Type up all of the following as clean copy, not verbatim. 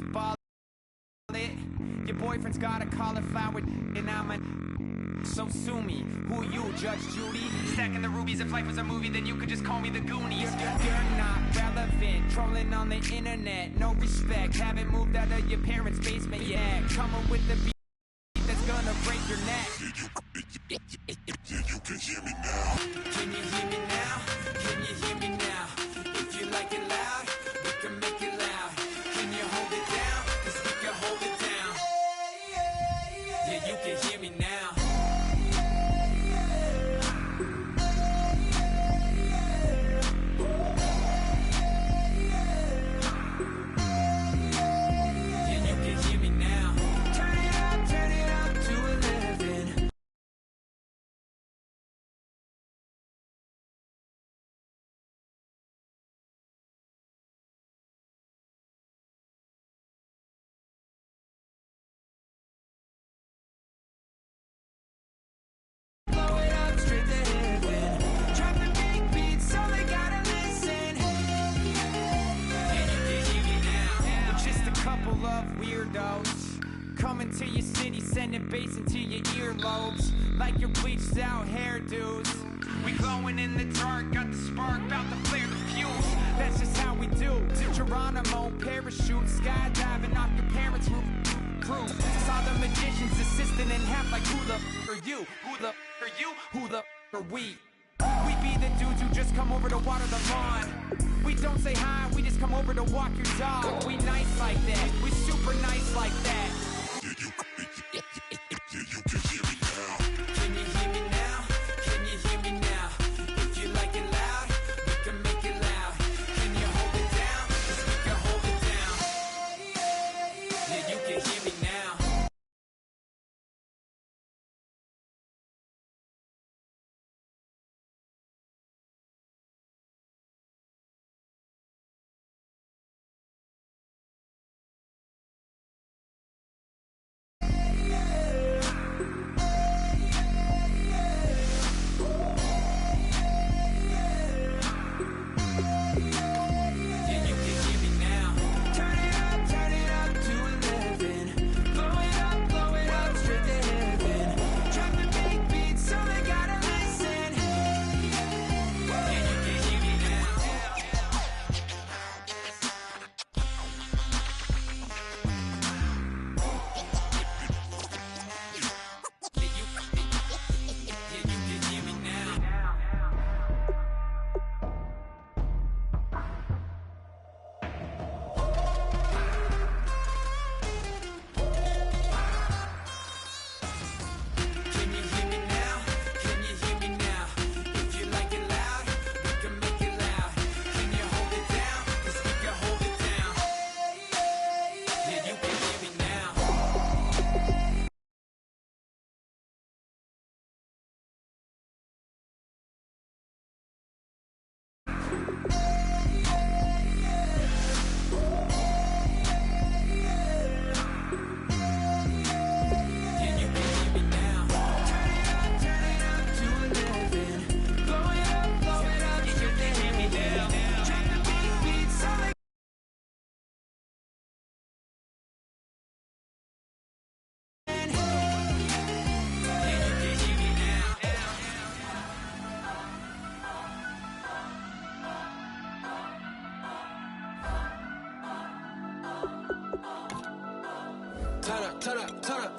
ball it. Your boyfriend's got a cauliflower, and I'm a. So sue me. Who you, Judge Judy? Stacking the rubies. If life was a movie, then you could just call me the Goonies. You're not relevant. Trolling on the internet. No respect. Haven't moved out of your parents' basement yet. Coming with the beat that's gonna break your neck. You can hear me now. Can you hear me now? Can you hear me now? If you like it loud, we can make it loud. Can you hold it down? 'Cause we can hold it down. Yeah, you can hear me now. Coming to your city, sending bass into your earlobes, like your bleached out hairdos. We glowing in the dark, got the spark, about to flare the fuse. That's just how we do. To Geronimo, parachute, skydiving off your parents' roof. Saw the magician's assistant in half, like who the are you? Who the are you? Who the are we? We be the dudes who just come over to water the lawn. We don't say hi, we just come over to walk your dog. We nice like that, we super nice like that. You can hear me now. Can you hear me now? Can you hear me now? If you like it loud, we can make it loud. Can you hold it down? 'Cause we can hold it down. Yeah, you can hear me now.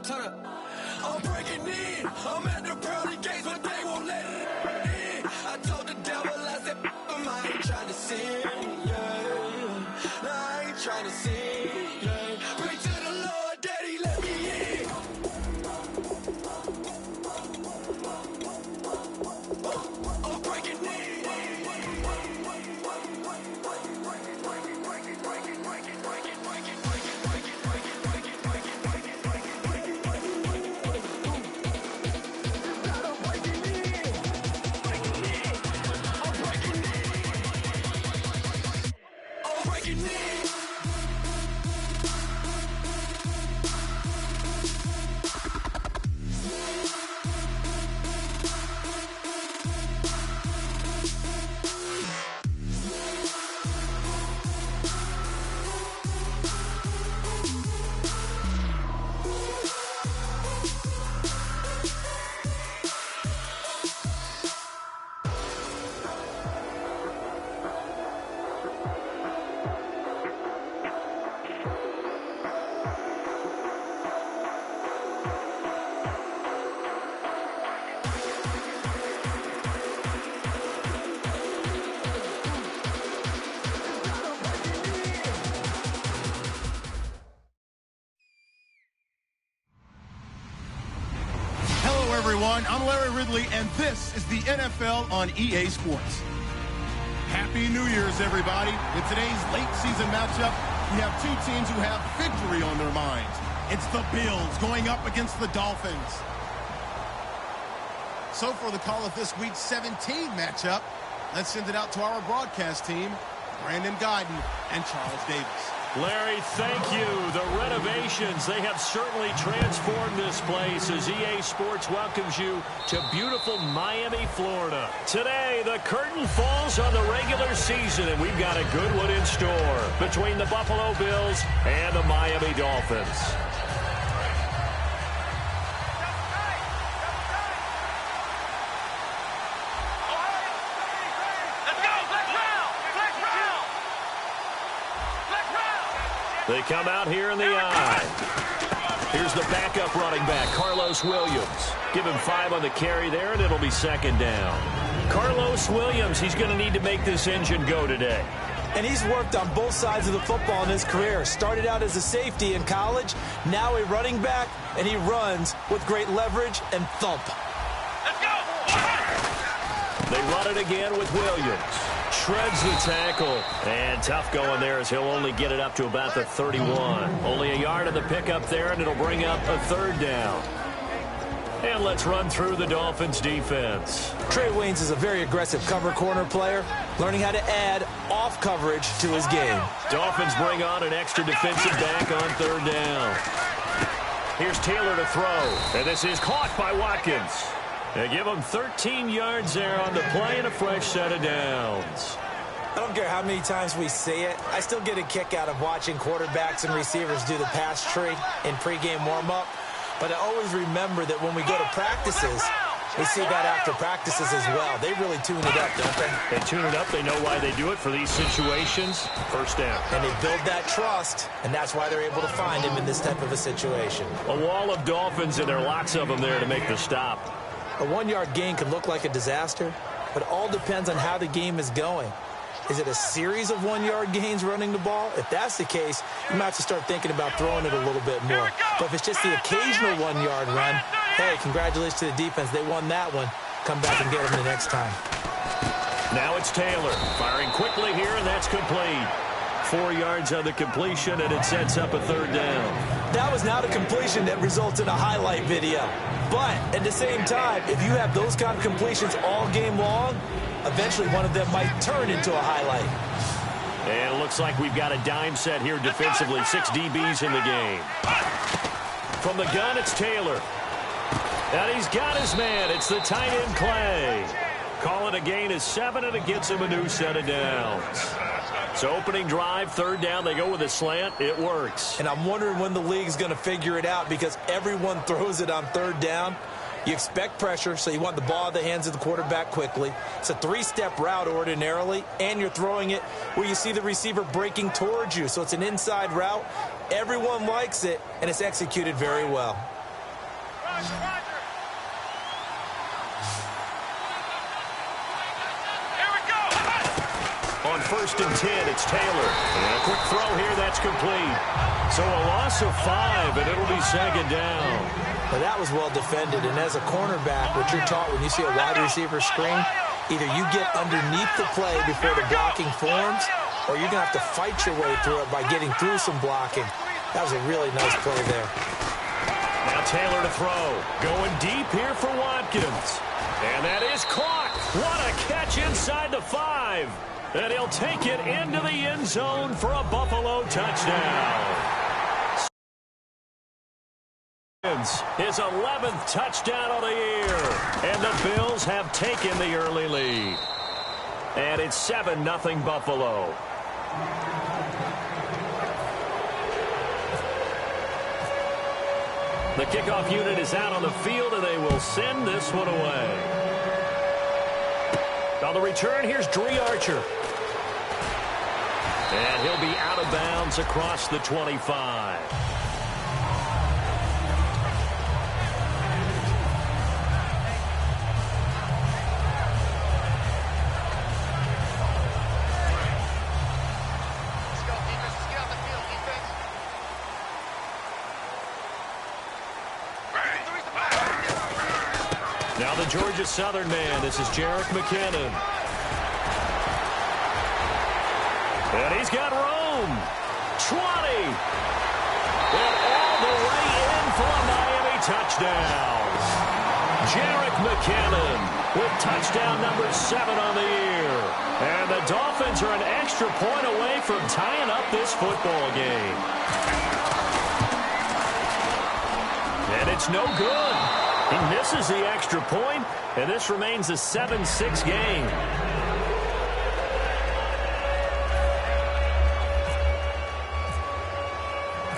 Turn up. I'm breaking in. I'm at the pearly gates, but they won't let it in. I told the devil, I said, I ain't trying to sin, yeah. No, I ain't trying to sin, yeah. Pray to the Lord, Daddy, let me in. I'm breaking in. everyone. I'm Larry Ridley, and this is the NFL on EA Sports. Happy New Year's, everybody. In today's late season matchup, we have two teams who have victory on their minds. It's the Bills going up against the Dolphins. So for the call of this week's 17 matchup, let's send it out to our broadcast team, Brandon Guyton and Charles Davis. Larry, thank you. The renovations, they have certainly transformed this place as EA Sports welcomes you to beautiful Miami, Florida. Today, the curtain falls on the regular season, and we've got a good one in store between the Buffalo Bills and the Miami Dolphins. They come out here in the eye. Here's the backup running back, Carlos Williams. Give him 5 on the carry there, and it'll be second down. Carlos Williams, he's going to need to make this engine go today. And he's worked on both sides of the football in his career. Started out as a safety in college, now a running back, and he runs with great leverage and thump. Let's go! They run it again with Williams. Shreds the tackle. And tough going there as he'll only get it up to about the 31. Only a yard of the pickup there, and it'll bring up a third down. And let's run through the Dolphins defense. Trey Waynes is a very aggressive cover corner player, learning how to add off coverage to his game. Dolphins bring on an extra defensive back on third down. Here's Taylor to throw. And this is caught by Watkins. They give him 13 yards there on the play and a fresh set of downs. I don't care how many times we say it, I still get a kick out of watching quarterbacks and receivers do the pass tree in pregame warm-up. But I always remember that when we go to practices, we see that after practices as well. They really tune it up, don't they? They tune it up. They know why they do it for these situations. First down. And they build that trust, and that's why they're able to find him in this type of a situation. A wall of Dolphins, and there are lots of them there to make the stop. A 1-yard gain could look like a disaster, but it all depends on how the game is going. Is it a series of 1-yard gains running the ball? If that's the case, you might have to start thinking about throwing it a little bit more. But if it's just the occasional 1-yard run, hey, congratulations to the defense. They won that one. Come back and get them the next time. Now it's Taylor firing quickly here, and that's complete. 4 yards on the completion, and it sets up a third down. That was not a completion that results in a highlight video. But at the same time, if you have those kind of completions all game long, eventually one of them might turn into a highlight. And it looks like we've got a dime set here defensively. 6 DBs in the game. From the gun, it's Taylor. And he's got his man. It's the tight end, Clay. Call it a gain of 7, and it gets him a new set of downs. So opening drive, third down, they go with a slant. It works. And I'm wondering when the league's going to figure it out because everyone throws it on third down. You expect pressure, so you want the ball in the hands of the quarterback quickly. It's a 3-step route ordinarily, and you're throwing it where you see the receiver breaking towards you. So it's an inside route. Everyone likes it, and it's executed very well. On 1st and 10, it's Taylor. And a quick throw here, that's complete. So a loss of 5, and it'll be second down. Well, that was well defended, and as a cornerback, what you're taught when you see a wide receiver screen, either you get underneath the play before the blocking forms, or you're going to have to fight your way through it by getting through some blocking. That was a really nice play there. Now Taylor to throw. Going deep here for Watkins. And that is caught. What a catch inside the 5. And he'll take it into the end zone for a Buffalo touchdown. His 11th touchdown of the year. And the Bills have taken the early lead. And it's 7-0 Buffalo. The kickoff unit is out on the field, and they will send this one away. On the return, here's Dree Archer. And he'll be out of bounds across the 25. Now the Georgia Southern man. This is Jerick McKinnon. And he's got room. 20. And all the way in for a Miami touchdown. Jerick McKinnon with touchdown number 7 on the year. And the Dolphins are an extra point away from tying up this football game. And it's no good. He misses the extra point, and this remains a 7-6 game.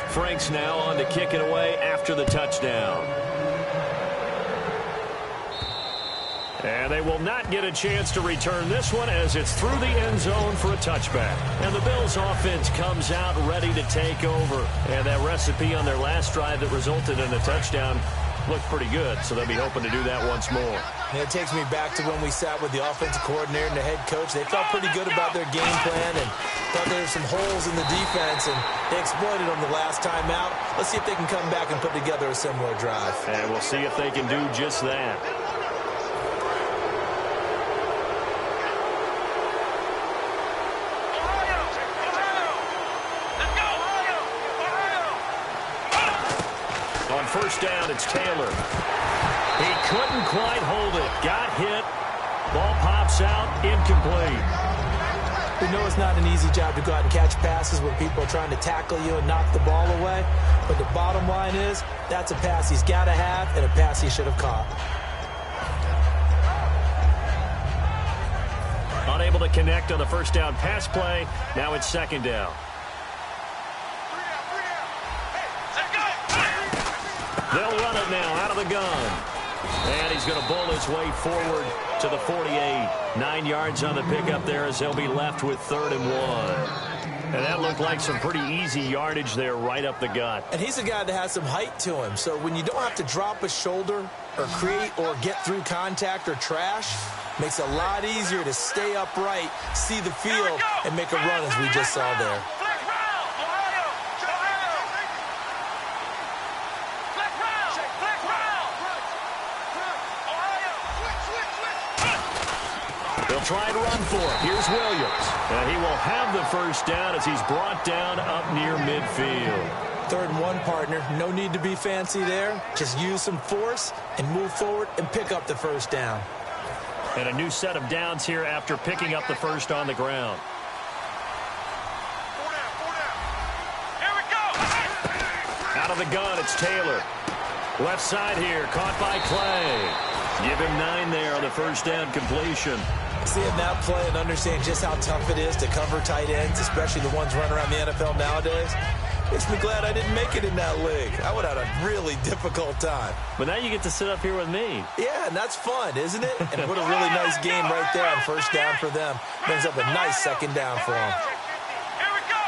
Franks now on to kick it away after the touchdown. And they will not get a chance to return this one as it's through the end zone for a touchback. And the Bills offense comes out ready to take over. And that recipe on their last drive that resulted in a touchdown looked pretty good, so they'll be hoping to do that once more. And it takes me back to when we sat with the offensive coordinator and the head coach. They felt pretty good about their game plan and thought there were some holes in the defense, and they exploited them the last time out. Let's see if they can come back and put together a similar drive. And we'll see if they can do just that. On first down, it's Taylor. He couldn't quite hold it. Got hit. Ball pops out. Incomplete. We know it's not an easy job to go out and catch passes when people are trying to tackle you and knock the ball away. But the bottom line is, that's a pass he's got to have and a pass he should have caught. Unable to connect on the first down pass play. Now it's second down. They'll run it now out of the gun. And he's going to bowl his way forward to the 48. 9 yards on the pickup there as they'll be left with 3rd and 1. And that looked like some pretty easy yardage there right up the gut. And he's a guy that has some height to him. So when you don't have to drop a shoulder or create or get through contact or trash, makes it a lot easier to stay upright, see the field, and make a run as we just saw there. They'll try and run for it. Here's Williams. And he will have the first down as he's brought down up near midfield. 3rd and 1, partner. No need to be fancy there. Just use some force and move forward and pick up the first down. And a new set of downs here after picking up the first on the ground. Here we go. Out of the gun, it's Taylor. Left side here, caught by Clay. Give him 9 there on the first down completion. Seeing that play and understanding just how tough it is to cover tight ends, especially the ones running around the NFL nowadays, makes me glad I didn't make it in that league. I would have had a really difficult time. But now you get to sit up here with me. Yeah, and that's fun, isn't it? And what a really nice game right there on first down for them. Brings up a nice second down for them. Here we go.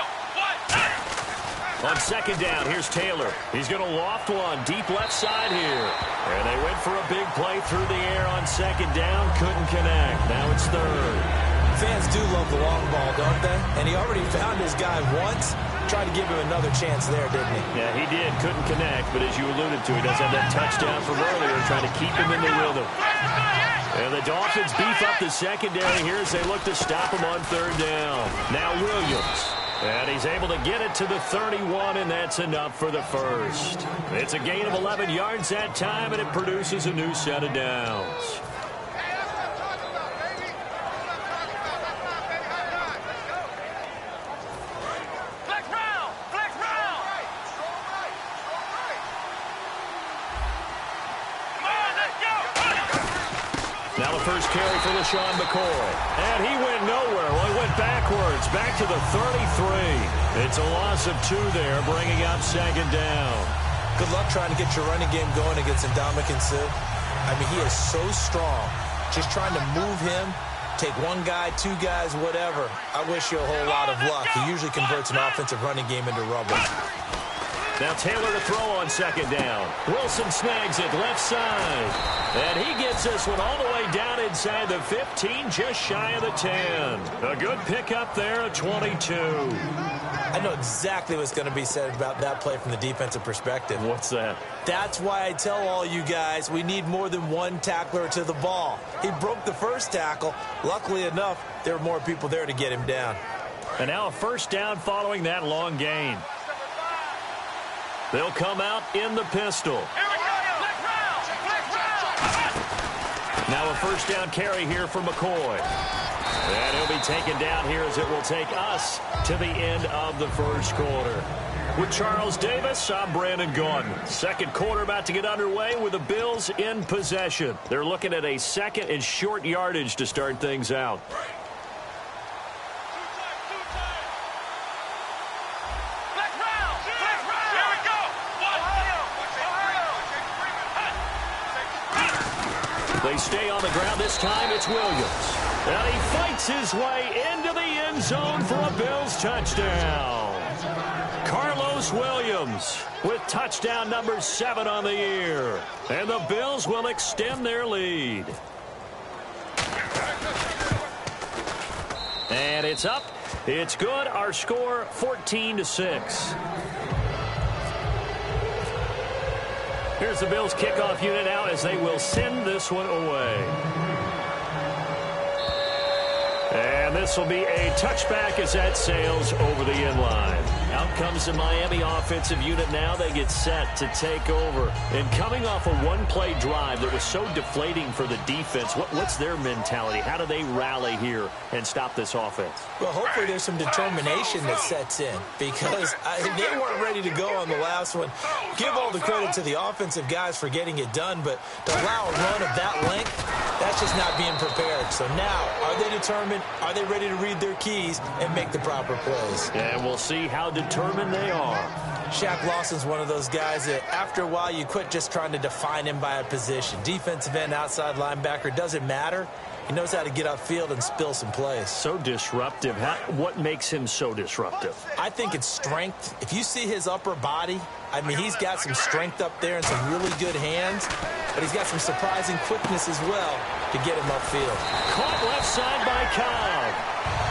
On second down, here's Taylor. He's going to loft one deep left side here. And they went for a big play through the air on second down. Couldn't connect. Now it's 3rd. Fans do love the long ball, don't they? And he already found his guy once. Tried to give him another chance there, didn't he? Yeah, he did. Couldn't connect. But as you alluded to, he does have that touchdown from earlier, trying to keep him in the rhythm. And the Dolphins beef up the secondary here as they look to stop him on 3rd down. Now Williams. And he's able to get it to the 31, and that's enough for the first. It's a gain of 11 yards that time, and it produces a new set of downs. Now the first carry for LaShawn McCoy. And he went nowhere. Well, he went backwards, back to the 33. It's a loss of 2 there, bringing up second down. Good luck trying to get your running game going against Ndamukong Suh. I mean, he is so strong. Just trying to move him, take 1 guy, 2 guys, whatever. I wish you a whole lot of luck. He usually converts an offensive running game into rubble. Now Taylor to throw on second down. Wilson snags it left side. And he gets this one all the way down inside the 15, just shy of the 10. A good pickup there, a 22. I know exactly what's going to be said about that play from the defensive perspective. What's that? That's why I tell all you guys we need more than one tackler to the ball. He broke the first tackle. Luckily enough, there were more people there to get him down. And now a first down following that long gain. They'll come out in the pistol. Now a first down carry here for McCoy. And he'll be taken down here as it will take us to the end of the first quarter. With Charles Davis, I'm Brandon Gaudin. Second quarter about to get underway with the Bills in possession. They're looking at a second and short yardage to start things out. They stay on the ground. This time it's Williams. And he fights his way into the end zone for a Bills touchdown. Carlos Williams with touchdown number 7 on the year. And the Bills will extend their lead. And it's up. It's good. Our score 14-6. Here's the Bills kickoff unit now as they will send this one away. And this will be a touchback as that sails over the end line. Out comes the Miami offensive unit now. They get set to take over. And coming off a one-play drive that was so deflating for the defense, what's their mentality? How do they rally here and stop this offense? Well, hopefully there's some determination that sets in because they weren't ready to go on the last one. Give all the credit to the offensive guys for getting it done, but to allow a run of that length, that's just not being prepared. So now, are they determined? Are they ready to read their keys and make the proper plays? And we'll see how determined they are. Shaq Lawson's one of those guys that after a while you quit just trying to define him by a position. Defensive end, outside linebacker, doesn't matter. He knows how to get upfield and spill some plays. So disruptive. What makes him so disruptive? I think it's strength. If you see his upper body, I mean, he's got some strength up there and some really good hands, but he's got some surprising quickness as well to get him upfield. Caught left side by Cobb.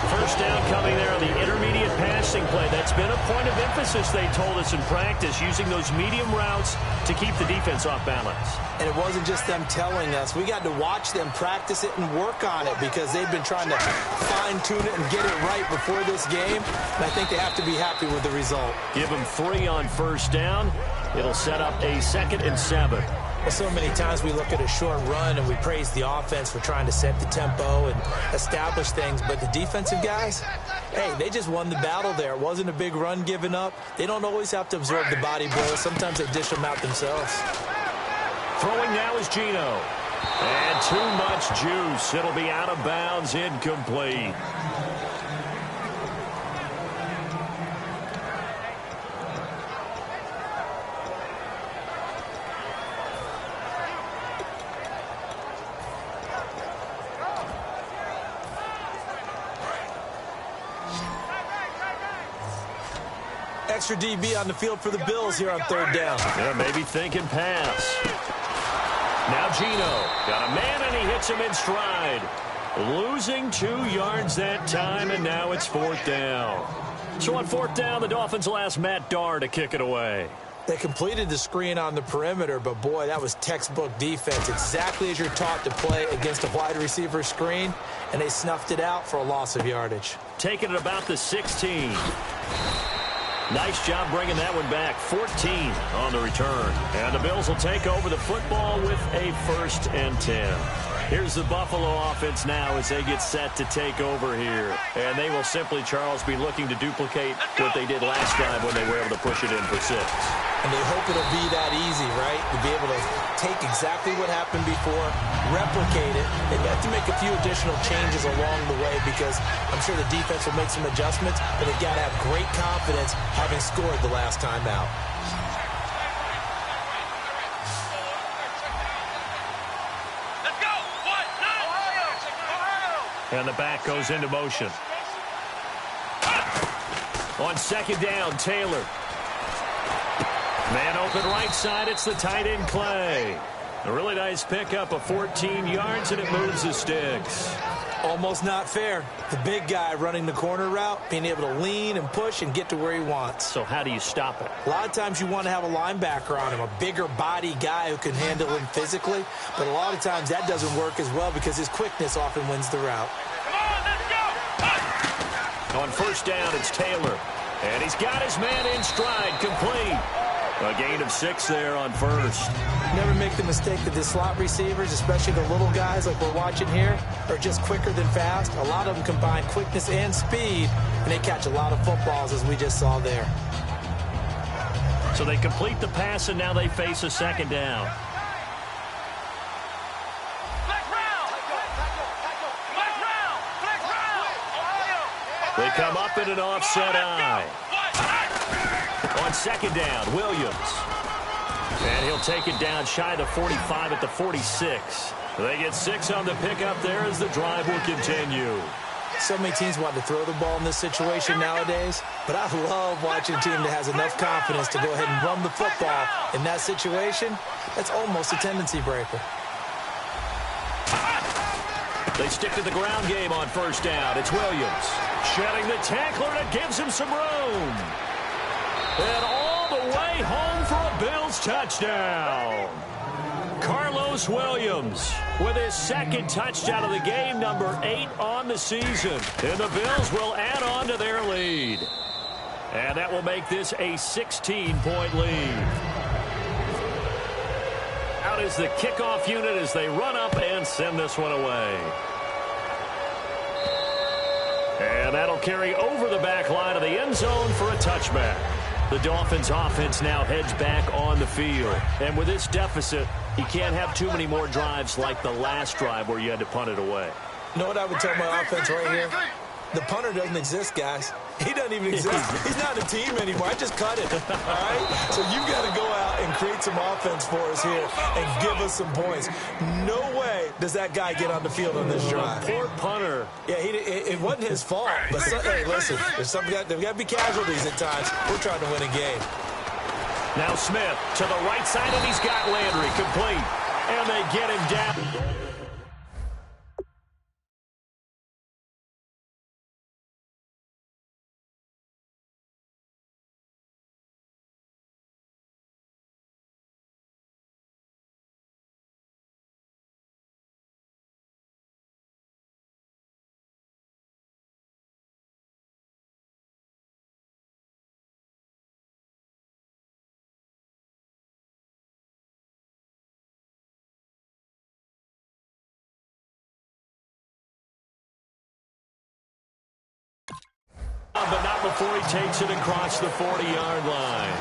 First down coming there on the intermediate passing play. That's been a point of emphasis, they told us in practice, using those medium routes to keep the defense off balance. And it wasn't just them telling us. We got to watch them practice it and work on it because they've been trying to fine-tune it and get it right before this game. And I think they have to be happy with the result. Give them 3 on first down. It'll set up a 2nd and 7. Well, so many times we look at a short run and we praise the offense for trying to set the tempo and establish things. But the defensive guys, hey, they just won the battle there. It wasn't a big run given up. They don't always have to absorb the body blows. Sometimes they dish them out themselves. Throwing now is Geno. And too much juice. It'll be out of bounds, incomplete. Extra DB on the field for the Bills here on 3rd down. Yeah, maybe thinking pass. Now Geno got a man and he hits him in stride. Losing 2 yards that time, and now it's 4th down. So on 4th down, the Dolphins will ask Matt Darr to kick it away. They completed the screen on the perimeter, but boy, that was textbook defense. Exactly as you're taught to play against a wide receiver screen, and they snuffed it out for a loss of yardage. Taking it about the 16. Nice job bringing that one back. 14 on the return. And the Bills will take over the football with a 1st and 10. Here's the Buffalo offense now as they get set to take over here. And they will simply, Charles, be looking to duplicate what they did last time when they were able to push it in for 6. And they hope it'll be that easy, right? To be able to take exactly what happened before, replicate it. They have to make a few additional changes along the way because I'm sure the defense will make some adjustments, but they've got to have great confidence having scored the last time out. And the back goes into motion. On 2nd down, Taylor. Man open right side, it's the tight end Clay. A really nice pickup of 14 yards, and it moves the sticks. Almost not fair. The big guy running the corner route, being able to lean and push and get to where he wants. So how do you stop it? A lot of times you want to have a linebacker on him, a bigger body guy who can handle him physically. But a lot of times that doesn't work as well because his quickness often wins the route. On first down, it's Taylor. And he's got his man in stride, complete. A gain of 6 there on first. Never make the mistake that the slot receivers, especially the little guys like we're watching here, are just quicker than fast. A lot of them combine quickness and speed, and they catch a lot of footballs, as we just saw there. So they complete the pass, and now they face a second down. They come up in an offset eye. On second down, Williams. And he'll take it down shy of the 45 at the 46. They get 6 on the pickup there as the drive will continue. So many teams want to throw the ball in this situation nowadays, but I love watching a team that has enough confidence to go ahead and run the football. In that situation, that's almost a tendency breaker. They stick to the ground game on first down. It's Williams. Shedding the tackler, and it gives him some room. And all the way home for a Bills touchdown. Carlos Williams with his second touchdown of the game, number 8 on the season. And the Bills will add on to their lead. And that will make this a 16-point lead. Out is the kickoff unit as they run up and send this one away. And that'll carry over the back line of the end zone for a touchback. The Dolphins offense now heads back on the field. And with this deficit, you can't have too many more drives like the last drive where you had to punt it away. You know what I would tell my offense right here? The punter doesn't exist, guys. He doesn't even exist. He's not a team anymore. I just cut it, all right? So you've got to go out and create some offense for us here and give us some points. No way does that guy get on the field on this drive. Poor punter. Yeah, it wasn't his fault. But hey, listen, there's got to be casualties at times. We're trying to win a game. Now Smith to the right side, and he's got Landry complete. And they get him down. But not before he takes it across the 40-yard line.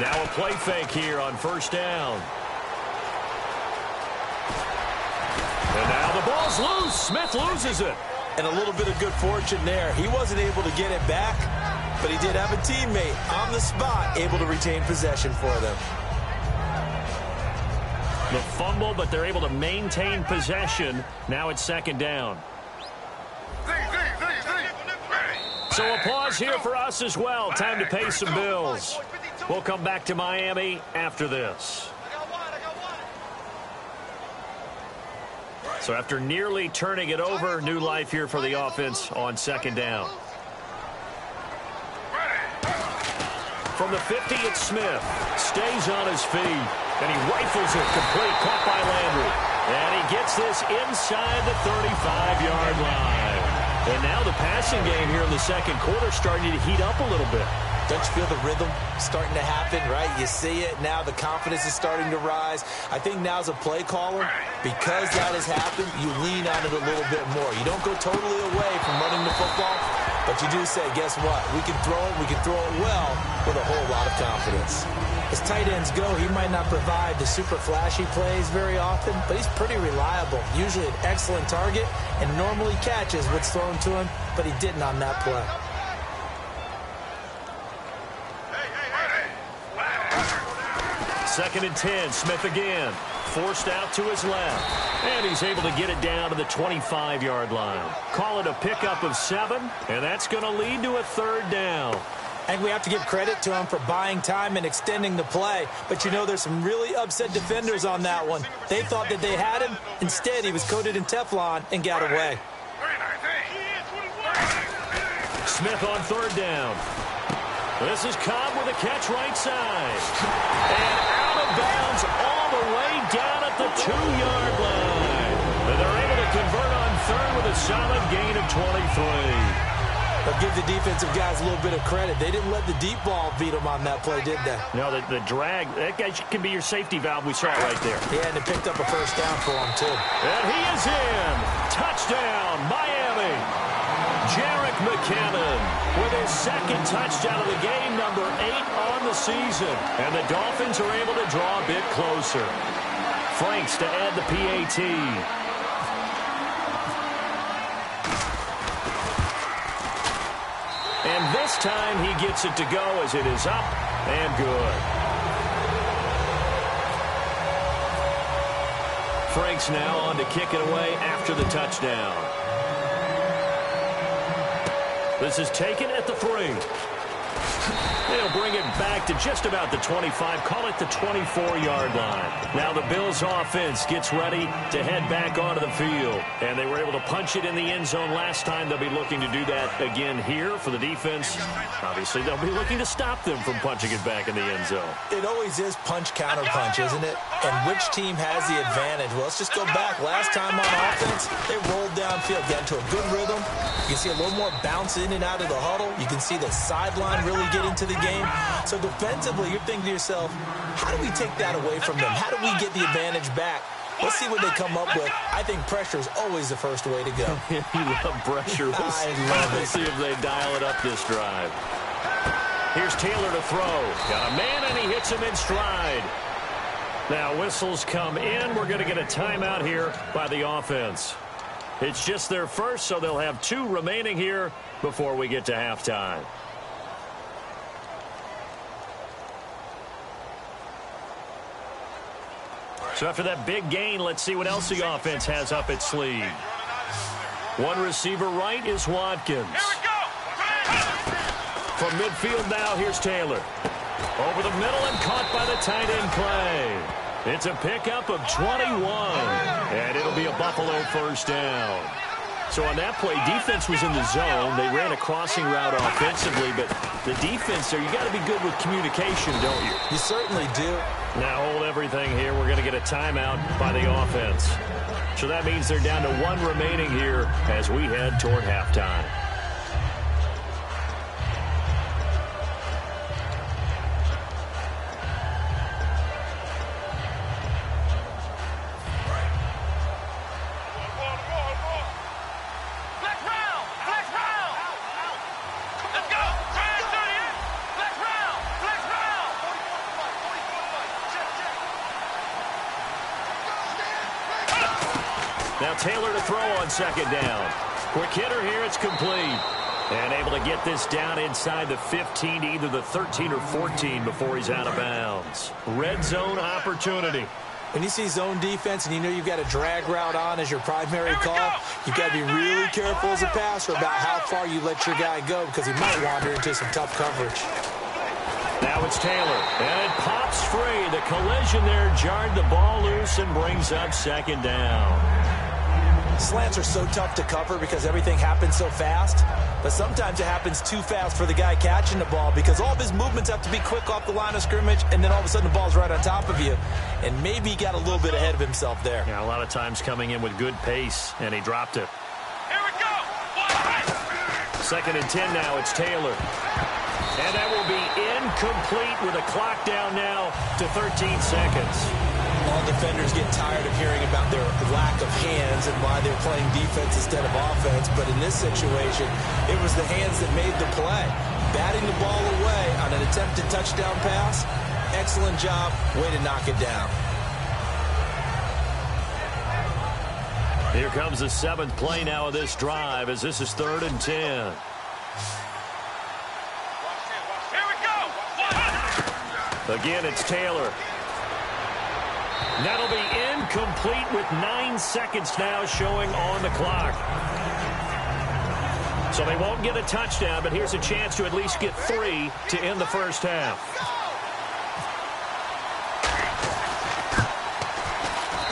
Now a play fake here on first down. And now the ball's loose. Smith loses it. And a little bit of good fortune there. He wasn't able to get it back, but he did have a teammate on the spot able to retain possession for them. The fumble, but they're able to maintain possession. Now it's second down. So a pause here for us as well. Time to pay some bills. We'll come back to Miami after this. So after nearly turning it over, new life here for the offense on second down. From the 50, it's Smith. Stays on his feet. And he rifles it complete. Caught by Landry. And he gets this inside the 35-yard line. And now the passing game here in the second quarter starting to heat up a little bit. Don't you feel the rhythm starting to happen, right? You see it now. The confidence is starting to rise. I think now's a play caller. Because that has happened, you lean on it a little bit more. You don't go totally away from running the football, but you do say, guess what? We can throw it. We can throw it well with a whole lot of confidence. As tight ends go, he might not provide the super flashy plays very often, but he's pretty reliable. Usually an excellent target and normally catches what's thrown to him, but he didn't on that play. 2nd and 10. Smith again. Forced out to his left. And he's able to get it down to the 25-yard line. Call it a pickup of 7, and that's going to lead to a 3rd down. And we have to give credit to him for buying time and extending the play. But, you know, there's some really upset defenders on that one. They thought that they had him. Instead, he was coated in Teflon and got away. Smith on 3rd down. This is Cobb with a catch right side. And out of bounds all the way down at the 2-yard line. And they're able to convert on 3rd with a solid gain of 23. But give the defensive guys a little bit of credit. They didn't let the deep ball beat them on that play, did they? No, the drag, that guy can be your safety valve. We saw it right there. Yeah, and it picked up a 1st down for him, too. And he is in. Touchdown, Miami. Jerick McKinnon with his 2nd touchdown of the game, number 8 on the season. And the Dolphins are able to draw a bit closer. Franks to add the PAT. And this time he gets it to go as it is up and good. Franks now on to kick it away after the touchdown. This is taken at the 3. They'll bring it back to just about the 25. Call it the 24-yard line. Now the Bills offense gets ready to head back onto the field. And they were able to punch it in the end zone last time. They'll be looking to do that again here for the defense. Obviously, they'll be looking to stop them from punching it back in the end zone. It always is punch-counter-punch, isn't it? And which team has the advantage? Well, let's just go back. Last time on offense, they rolled downfield, got into a good rhythm. You can see a little more bounce in and out of the huddle. You can see the sideline really get into the game. So defensively, you're thinking to yourself, how do we take that away from them? How do we get the advantage back? Let's see what they come up with. I think pressure is always the first way to go. You love pressure. I love it. Let's see if they dial it up this drive. Here's Taylor to throw. Got a man, and he hits him in stride. Now whistles come in. We're going to get a timeout here by the offense. It's just their first, so they'll have 2 remaining here before we get to halftime. So after that big gain, let's see what else the offense has up its sleeve. One receiver right is Watkins. From midfield now, here's Taylor. Over the middle and caught by the tight end Clay. It's a pickup of 21. And it'll be a Buffalo 1st down. So on that play, defense was in the zone. They ran a crossing route offensively, but the defense there, you got to be good with communication, don't you? You certainly do. Now hold everything here. We're going to get a timeout by the offense. So that means they're down to 1 remaining here as we head toward halftime. Now Taylor to throw on 2nd down. Quick hitter here, it's complete. And able to get this down inside the 15 to either the 13 or 14 before he's out of bounds. Red zone opportunity. When you see zone defense and you know you've got a drag route on as your primary call, you've got to be really careful as a passer about how far you let your guy go because he might wander into some tough coverage. Now it's Taylor, and it pops free. The collision there jarred the ball loose and brings up 2nd down. Slants are so tough to cover because everything happens so fast. But sometimes it happens too fast for the guy catching the ball because all of his movements have to be quick off the line of scrimmage, and then all of a sudden the ball's right on top of you. And maybe he got a little bit ahead of himself there. Yeah, a lot of times coming in with good pace, and he dropped it. Here we go. 2nd and 10 now. It's Taylor. And that will be incomplete with a clock down now to 13 seconds. All defenders get tired of hearing about their lack of hands and why they're playing defense instead of offense. But in this situation, it was the hands that made the play. Batting the ball away on an attempted touchdown pass. Excellent job. Way to knock it down. Here comes the 7th play now of this drive as this is 3rd and 10. Here we go. Again, it's Taylor. That'll be incomplete with 9 seconds now showing on the clock. So they won't get a touchdown, but here's a chance to at least get 3 to end the first half.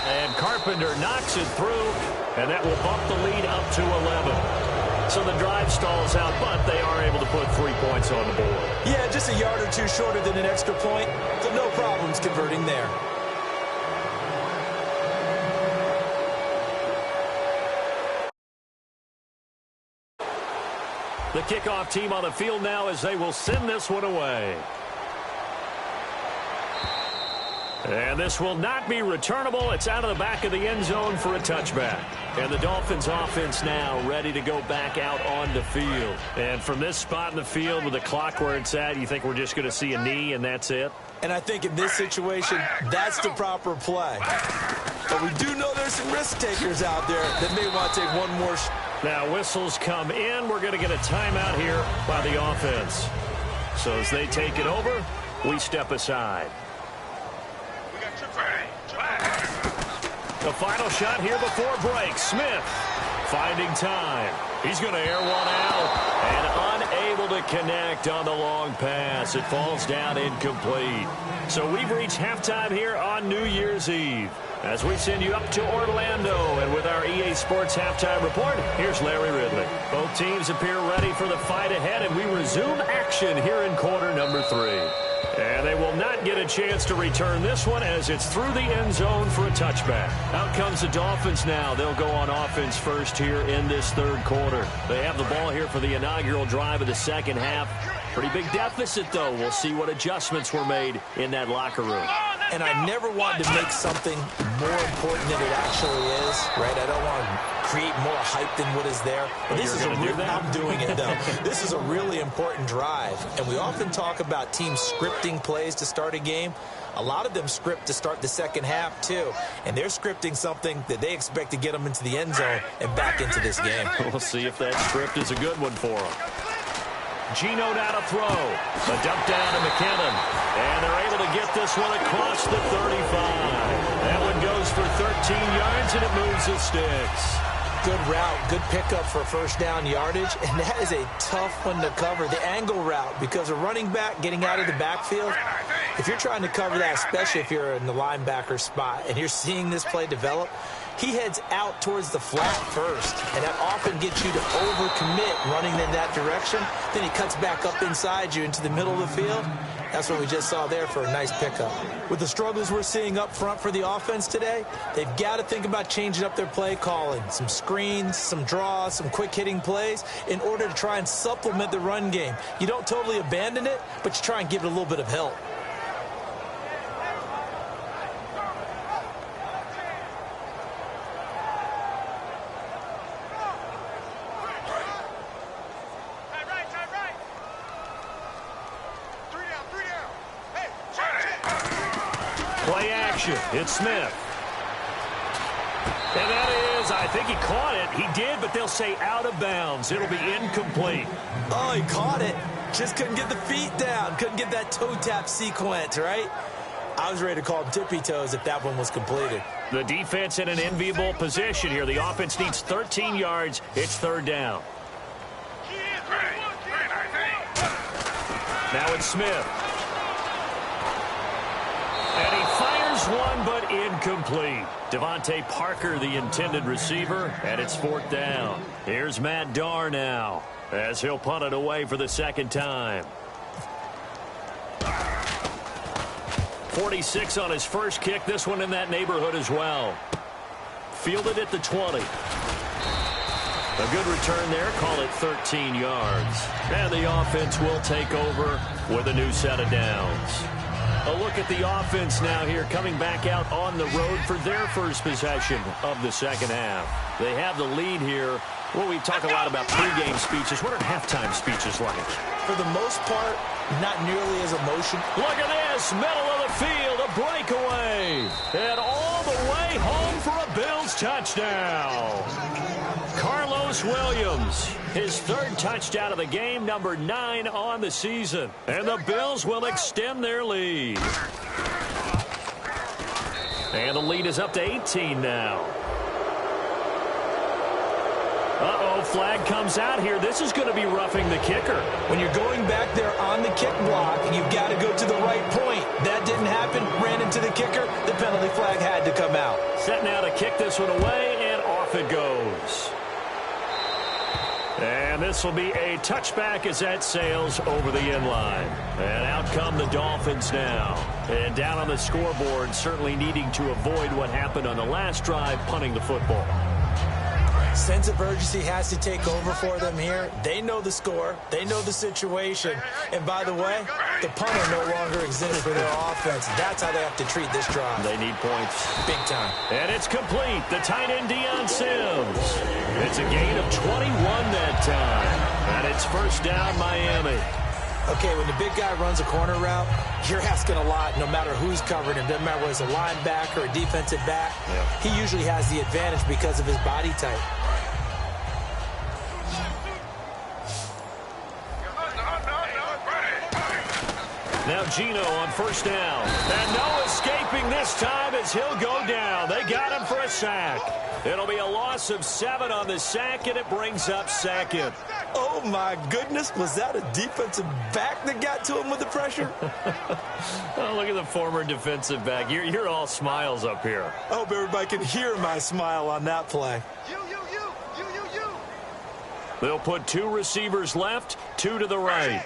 And Carpenter knocks it through, and that will bump the lead up to 11. So the drive stalls out, but they are able to put 3 points on the board. Yeah, just a yard or two shorter than an extra point, so no problems converting there. The kickoff team on the field now as they will send this one away. And this will not be returnable. It's out of the back of the end zone for a touchback. And the Dolphins offense now ready to go back out on the field. And from this spot in the field with the clock where it's at, you think we're just going to see a knee and that's it? And I think in this situation, that's the proper play. But we do know there's some risk takers out there that may want to take one more shot. Now whistles come in. We're going to get a timeout here by the offense. So as they take it over, we step aside. The final shot here before break. Smith finding time. He's going to air one out and unable to connect on the long pass. It falls down incomplete. So we've reached halftime here on New Year's Eve. As we send you up to Orlando, and with our EA Sports Halftime Report, here's Larry Ridley. Both teams appear ready for the fight ahead, and we resume action here in quarter number 3. And they will not get a chance to return this one as it's through the end zone for a touchback. Out comes the Dolphins now. They'll go on offense first here in this third quarter. They have the ball here for the inaugural drive of the second half. Pretty big deficit, though. We'll see what adjustments were made in that locker room. And I never wanted to make something more important than it actually is, right? I don't want to create more hype than what is there. But this is I'm doing it, though. This is a really important drive. And we often talk about teams scripting plays to start a game. A lot of them script to start the second half, too. And they're scripting something that they expect to get them into the end zone and back into this game. We'll see if that script is a good one for them. Geno now to throw. A dump down to McKinnon. And they're able to get this one across the 35. That one goes for 13 yards, and it moves the sticks. Good route, good pickup for first down yardage, and that is a tough one to cover, the angle route, because a running back getting out of the backfield, if you're trying to cover that, especially if you're in the linebacker spot, and you're seeing this play develop, he heads out towards the flat first, and that often gets you to overcommit running in that direction. Then he cuts back up inside you into the middle of the field. That's what we just saw there for a nice pickup. With the struggles we're seeing up front for the offense today, they've got to think about changing up their play calling. Some screens, some draws, some quick-hitting plays in order to try and supplement the run game. You don't totally abandon it, but you try and give it a little bit of help. It's Smith. And that is, I think he caught it. He did, but they'll say out of bounds. It'll be incomplete. Oh, he caught it. Just couldn't get the feet down. Couldn't get that toe tap sequence, right? I was ready to call him tippy toes if that one was completed. The defense in an enviable position here. The offense needs 13 yards. It's third down. Now it's Smith. And he fires one, but incomplete. Devontae Parker, the intended receiver, and it's fourth down. Here's Matt Darr now, as he'll punt it away for the second time. 46 on his first kick. This one in that neighborhood as well. Fielded at the 20. A good return there. Call it 13 yards. And the offense will take over with a new set of downs. A look at the offense now here, coming back out on the road for their first possession of the second half. They have the lead here. Well, we talk a lot about pregame speeches. What are halftime speeches like? For the most part, not nearly as emotional. Look at this, middle of the field, a breakaway. And all the way home for a Bills touchdown. Carlos Williams, his third touchdown of the game, number 9 on the season. And the Bills will extend their lead. And the lead is up to 18 now. Uh-oh, flag comes out here. This is going to be roughing the kicker. When you're going back there on the kick block, you've got to go to the right point. That didn't happen. Ran into the kicker. The penalty flag had to come out. Set now to kick this one away, and off it goes. And this will be a touchback as that sails over the end line. And out come the Dolphins now. And down on the scoreboard, certainly needing to avoid what happened on the last drive, punting the football. Sense of urgency has to take over for them here. They know the score. They know the situation. And by the way, the punter no longer exists for their offense. That's how they have to treat this drive. They need points. Big time. And it's complete. The tight end, Deion Sims. It's a gain of 21 that time. And it's first down, Miami. Okay, when the big guy runs a corner route, you're asking a lot no matter who's covering him. Doesn't matter whether it's a linebacker or a defensive back. Yeah. He usually has the advantage because of his body type. Now Gino on first down. And no escaping this time as he'll go down. They got him for a sack. It'll be a loss of 7 on the sack, and it brings up second. Oh, my goodness. Was that a defensive back that got to him with the pressure? Oh, look at the former defensive back. You're all smiles up here. I hope everybody can hear my smile on that play. You. They'll put 2 receivers left, 2 to the right.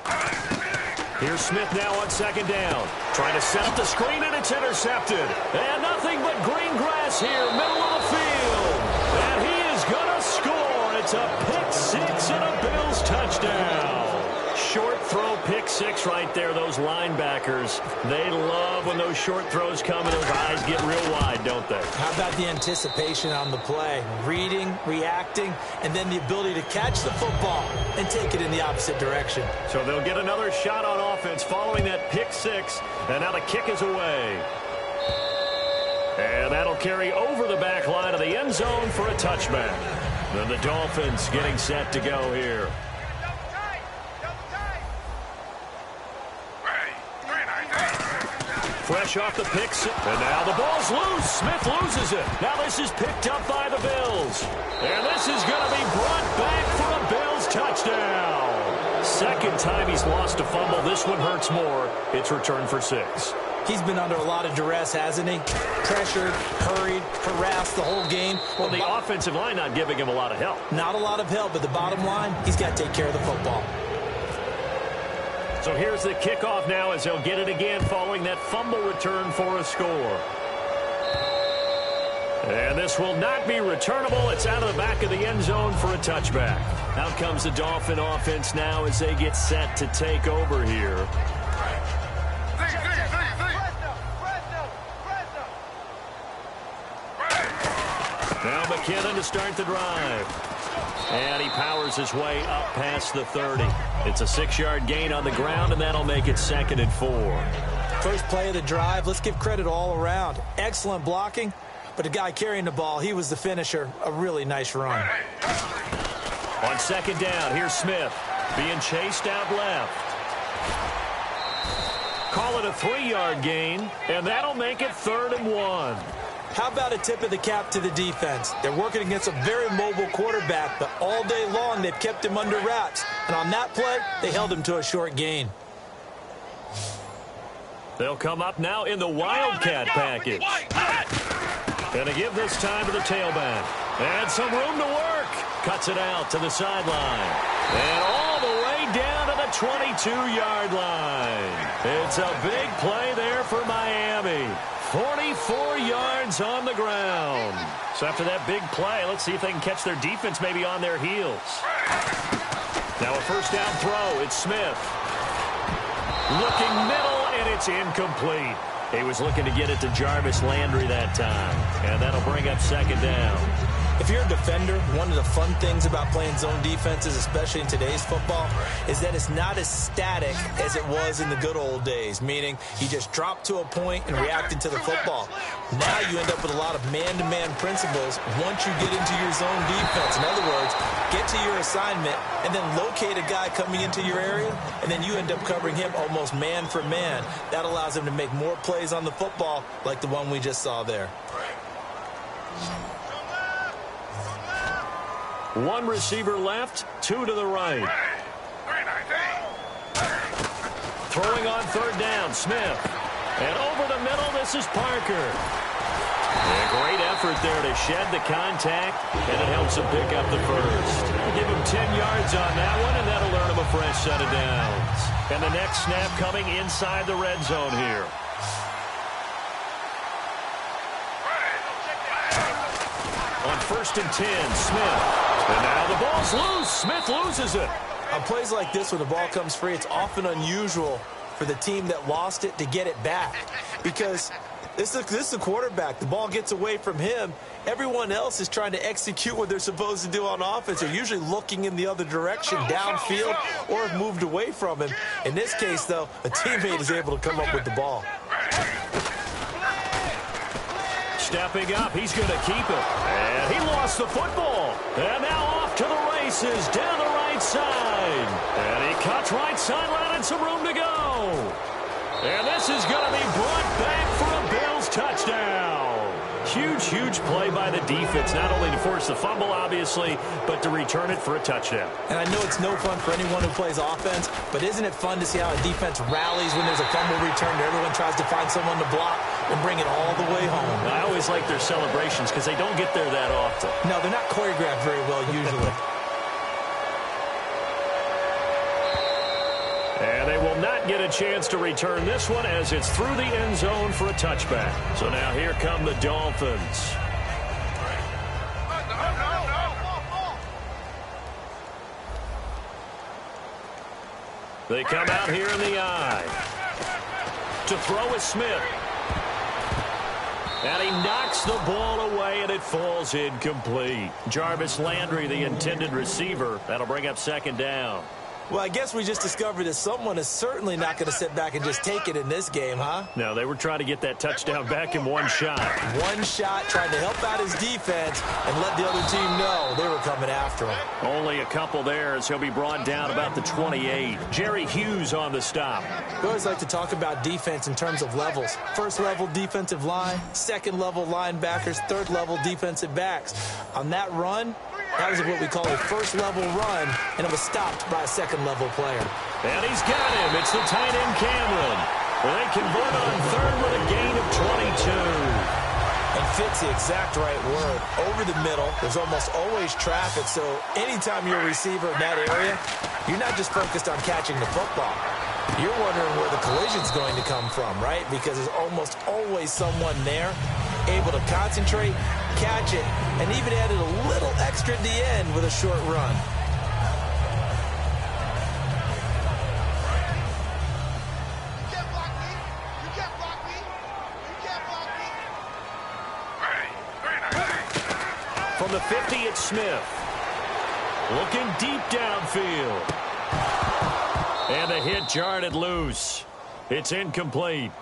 Here's Smith now on second down. Trying to set up the screen, and it's intercepted. And nothing but green grass here, middle of the field. And he is going to score. It's a pick 6 and a Bills touchdown. Short throw, pick 6 right there. Those linebackers, they love when those short throws come and those eyes get real wide, don't they? How about the anticipation on the play? Reading, reacting, and then the ability to catch the football and take it in the opposite direction. So they'll get another shot on offense following that pick 6, and now the kick is away. And that'll carry over the back line of the end zone for a touchback. Then the Dolphins getting set to go here. Fresh off the picks, and now the ball's loose. Smith loses it. Now this is picked up by the Bills. And this is going to be brought back for a Bills touchdown. Second time he's lost a fumble. This one hurts more. It's returned for 6. He's been under a lot of duress, hasn't he? Pressured, hurried, harassed the whole game. Well, the offensive line not giving him a lot of help. Not a lot of help, but the bottom line, he's got to take care of the football. So here's the kickoff now as they'll get it again following that fumble return for a score. And this will not be returnable. It's out of the back of the end zone for a touchback. Out comes the Dolphin offense now as they get set to take over here. Now McKinnon to start the drive. And he powers his way up past the 30. It's a 6-yard gain on the ground, and that'll make it 2nd and 4. First play of the drive, let's give credit all around. Excellent blocking, but the guy carrying the ball, he was the finisher. A really nice run. On second down, here's Smith being chased out left. Call it a 3-yard gain, and that'll make it 3rd and 1. How about a tip of the cap to the defense? They're working against a very mobile quarterback, but all day long they've kept him under wraps. And on that play, they held him to a short gain. They'll come up now in the Wildcat package. And they give this time to the tailback. And some room to work. Cuts it out to the sideline. And all the way down to the 22-yard line. It's a big play there for Miami. 44 yards on the ground. So after that big play, let's see if they can catch their defense maybe on their heels. Now a first down throw. It's Smith. Looking middle, and it's incomplete. He was looking to get it to Jarvis Landry that time. And that'll bring up second down. If you're a defender, one of the fun things about playing zone defenses, especially in today's football, is that it's not as static as it was in the good old days, meaning you just drop to a point and reacted to the football. Now you end up with a lot of man-to-man principles once you get into your zone defense. In other words, get to your assignment and then locate a guy coming into your area, and then you end up covering him almost man for man. That allows him to make more plays on the football like the one we just saw there. One receiver left, two to the right. Throwing on third down, Smith. And over the middle, this is Parker. A great effort there to shed the contact, and it helps him pick up the first. Give him 10 yards on that one, and that'll earn him a fresh set of downs. And the next snap coming inside the red zone here. On 1st and 10, Smith. And now the ball's loose. Smith loses it. On plays like this where the ball comes free, it's often unusual for the team that lost it to get it back. Because this is the quarterback. The ball gets away from him. Everyone else is trying to execute what they're supposed to do on offense. They're usually looking in the other direction, downfield, or have moved away from him. In this case, though, a teammate is able to come up with the ball. Stepping up, he's going to keep it. And he lost the football. And now off to the races down the right side. And he cuts right sideline and some room to go. And this is going to be brought back for a Bills touchdown. Huge, huge play by the defense, not only to force the fumble, obviously, but to return it for a touchdown. And I know it's no fun for anyone who plays offense, but isn't it fun to see how a defense rallies when there's a fumble return and everyone tries to find someone to block and bring it all the way home? I always like their celebrations because they don't get there that often. No, they're not choreographed very well usually. And they will not get a chance to return this one as it's through the end zone for a touchback. So now here come the Dolphins. They come out here in the eye. To throw is Smith. And he knocks the ball away, and it falls incomplete. Jarvis Landry, the intended receiver. That'll bring up 2nd down. Well, I guess we just discovered that someone is certainly not going to sit back and just take it in this game, huh? No, they were trying to get that touchdown back in one shot. One shot, trying to help out his defense and let the other team know they were coming after him. Only a couple there as he'll be brought down about the 28. Jerry Hughes on the stop. We always like to talk about defense in terms of levels. First level defensive line, second level linebackers, third level defensive backs. On that run, that was what we call a first-level run, and it was stopped by a second-level player. And he's got him. It's the tight end, Cameron. They convert on third with a gain of 22. And fits the exact right word. Over the middle, there's almost always traffic, so anytime you're a receiver in that area, you're not just focused on catching the football. You're wondering where the collision's going to come from, right? Because there's almost always someone there able to concentrate, catch it, and even added a little extra at the end with a short run. You can't block me. You can't block me. You can't block me. From the 50, it's Smith. Looking deep downfield. And the hit jarred it loose. It's incomplete.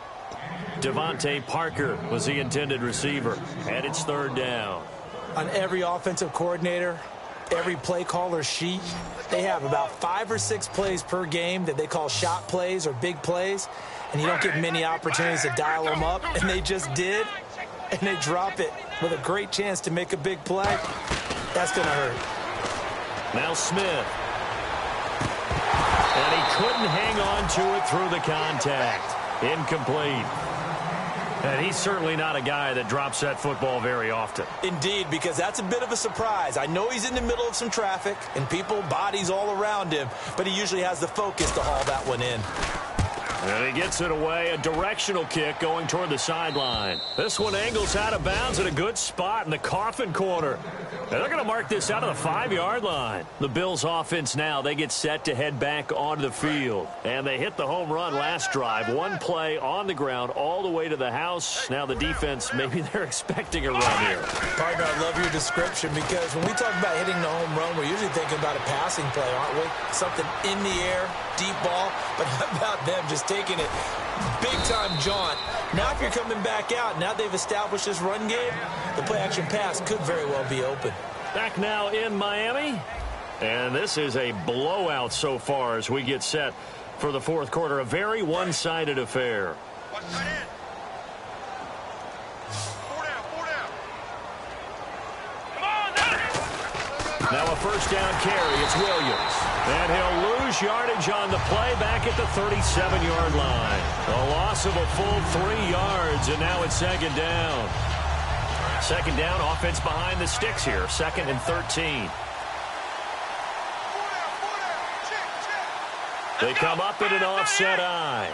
Devontae Parker was the intended receiver, and it's 3rd down. On every offensive coordinator, every play caller sheet, they have about 5 or 6 plays per game that they call shot plays or big plays, and you don't get many opportunities to dial them up, and they just did, and they drop it with a great chance to make a big play. That's going to hurt. Now Smith. And he couldn't hang on to it through the contact. Incomplete. And he's certainly not a guy that drops that football very often. Indeed, because that's a bit of a surprise. I know he's in the middle of some traffic and people, bodies all around him, but he usually has the focus to haul that one in. And he gets it away, a directional kick going toward the sideline. This one angles out of bounds at a good spot in the coffin corner. And they're going to mark this out of the 5-yard line. The Bills offense now, they get set to head back onto the field. And they hit the home run last drive. One play on the ground all the way to the house. Now the defense, maybe they're expecting a run here. Partner, I love your description because when we talk about hitting the home run, we're usually thinking about a passing play, aren't we? Something in the air, deep ball. But how about them just taking it big-time jaunt? Now if you're coming back out, now they've established this run game, the play-action pass could very well be open. Back now in Miami. And this is a blowout so far as we get set for the fourth quarter. A very one-sided affair. Now a first down carry. It's Williams. And he'll lose yardage on the play back at the 37-yard line. A loss of a full 3 yards, and now it's second down. Second down, offense behind the sticks here. 2nd and 13. They come up in an offset eye.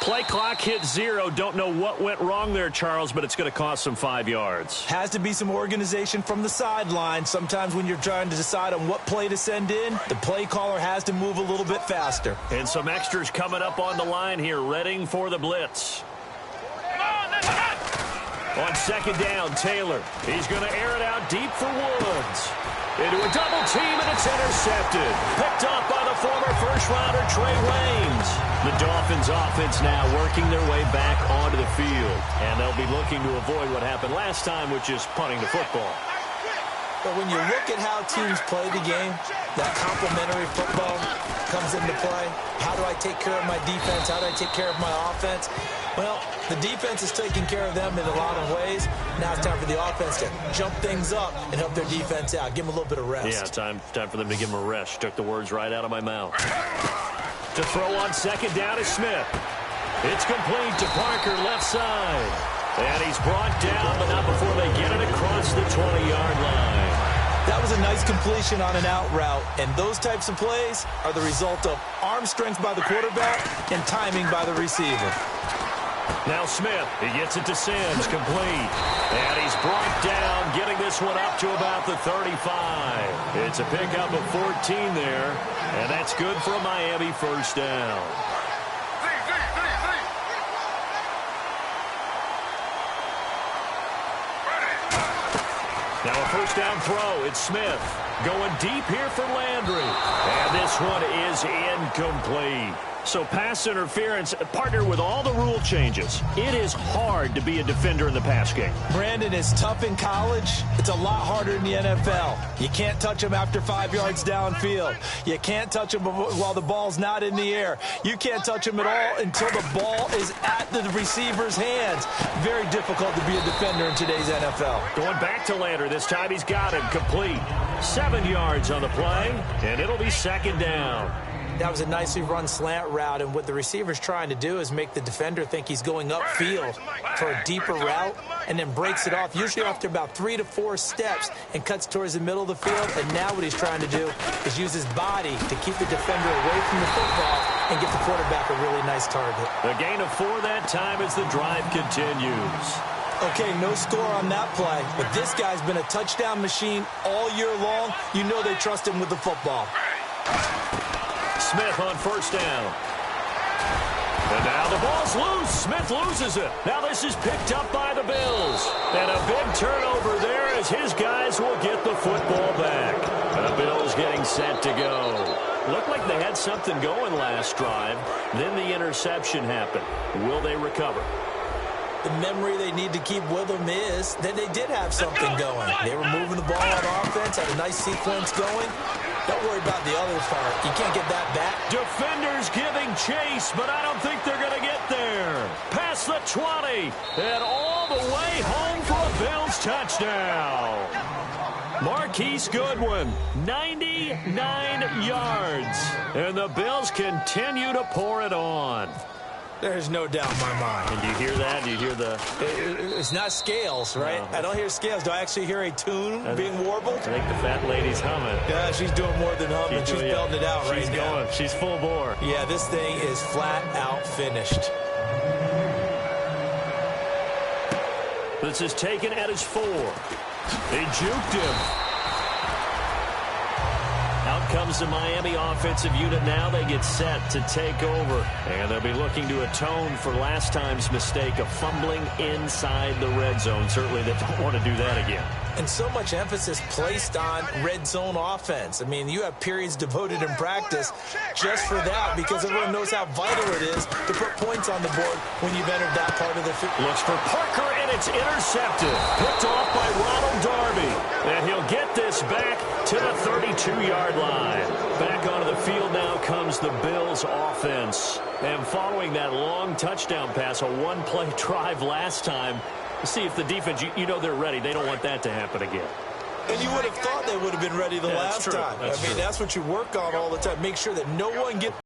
Play clock hit 0. Don't know what went wrong there, Charles, but it's going to cost them 5 yards. Has to be some organization from the sideline. Sometimes when you're trying to decide on what play to send in, the play caller has to move a little bit faster. And some extras coming up on the line here, readying for the blitz. On second down, Taylor. He's going to air it out deep for Woods. Into a double team, and it's intercepted. Picked up by the former first-rounder Trey Waynes. The Dolphins offense now working their way back onto the field. And they'll be looking to avoid what happened last time, which is punting the football. But when you look at how teams play the game, that complementary football comes into play. How do I take care of my defense? How do I take care of my offense? Well, the defense is taking care of them in a lot of ways. Now it's time for the offense to jump things up and help their defense out. Give them a little bit of rest. Yeah, time for them to give them a rest. Took the words right out of my mouth. To throw on second down is Smith. It's complete to Parker, left side. And he's brought down, but not before they get it across the 20-yard line. That was a nice completion on an out route, and those types of plays are the result of arm strength by the quarterback and timing by the receiver. Now Smith, he gets it to Sims, complete. And he's brought down, getting this one up to about the 35. It's a pickup of 14 there, and that's good for a Miami first down. Now a first down throw. It's Smith going deep here for Landry. And this one is incomplete. So pass interference, partner with all the rule changes. It is hard to be a defender in the pass game. Brandon, is tough in college. It's a lot harder in the NFL. You can't touch him after 5 yards downfield. You can't touch him while the ball's not in the air. You can't touch him at all until the ball is at the receiver's hands. Very difficult to be a defender in today's NFL. Going back to Landry. This time he's got him complete. 7 yards on the play, and it'll be second down. That was a nicely run slant route, and what the receiver's trying to do is make the defender think he's going upfield for a deeper route and then breaks it off, usually after about 3 to 4 steps, and cuts towards the middle of the field. And now what he's trying to do is use his body to keep the defender away from the football and give the quarterback a really nice target. A gain of 4 that time as the drive continues. Okay, no score on that play, but this guy's been a touchdown machine all year long. You know they trust him with the football. Smith on first down. And now the ball's loose. Smith loses it. Now this is picked up by the Bills. And a big turnover there as his guys will get the football back. The Bills getting set to go. Looked like they had something going last drive. Then the interception happened. Will they recover? The memory they need to keep with them is that they did have something going. They were moving the ball on offense, had a nice sequence going. Don't worry about the other part. You can't get that back. Defenders giving chase, but I don't think they're going to get there. Past the 20 and all the way home for a Bills touchdown. Marquise Goodwin, 99 yards. And the Bills continue to pour it on. There's no doubt in my mind. And do you hear that? Do you hear the... It's not scales, right? No. I don't hear scales. Do I actually hear a tune being warbled? I think the fat lady's humming. Yeah, she's doing more than humming. She's belting it out right now. Going. She's full bore. Yeah, this thing is flat out finished. This is taken at his 4. They juked him. Out comes the Miami offensive unit now. They get set to take over. And they'll be looking to atone for last time's mistake of fumbling inside the red zone. Certainly they don't want to do that again. And so much emphasis placed on red zone offense. I mean, you have periods devoted in practice just for that because everyone knows how vital it is to put points on the board when you've entered that part of the field. Looks for Parker, and it's intercepted. Picked off by Ronald Darby. And he'll get this back to the 32-yard line. Back onto the field now comes the Bills offense. And following that long touchdown pass, a one-play drive last time, see if the defense, you know they're ready. They don't want that to happen again. And you would have thought they would have been ready the last time. That's what you work on all the time. Make sure that no one gets...